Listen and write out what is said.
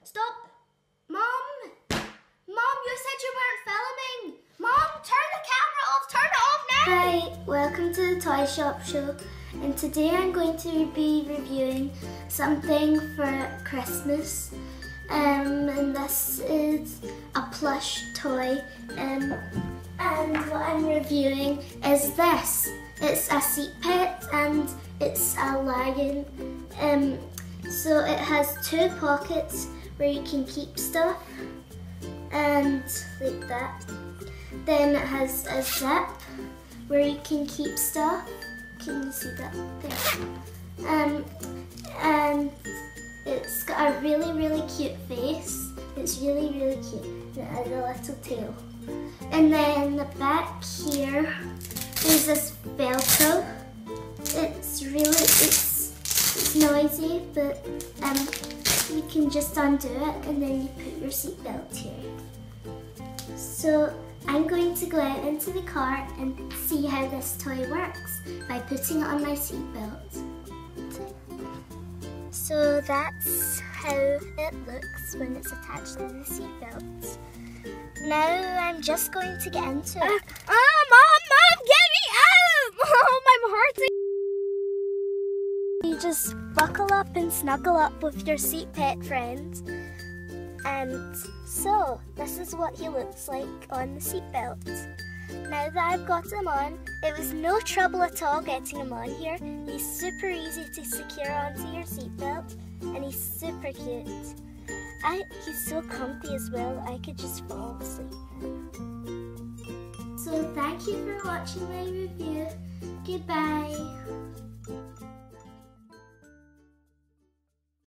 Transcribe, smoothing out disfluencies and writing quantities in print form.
Stop! Mom! Mom, you said you weren't filming! Mom, turn the camera off! Turn it off now! Hi, welcome to the Toy Shop Show, and today I'm going to be reviewing something for Christmas. And this is a plush toy, and what I'm reviewing is this. It's a seat pet and it's a lion. So it has two pockets where you can keep stuff, and like that. Then it has a zip where you can keep stuff. Can you see that there? And it's got a really cute face. It's really cute. It has a little tail. And then the back here is this Velcro. It's noisy, but you can just undo it and then you put your seatbelt here. So I'm going to go out into the car and see how this toy works by putting it on my seatbelt. So that's how it looks when it's attached to the seatbelt. Now I'm just going to get into it. Mom, get me out! Mom, I'm hurting. You just buckle up and snuggle up with your seat pet friend. And so, this is what he looks like on the seatbelt. Now that I've got him on, it was no trouble at all getting him on here. He's super easy to secure onto your seatbelt, and he's super cute. He's so comfy as well, I could just fall asleep. So thank you for watching my review. Goodbye.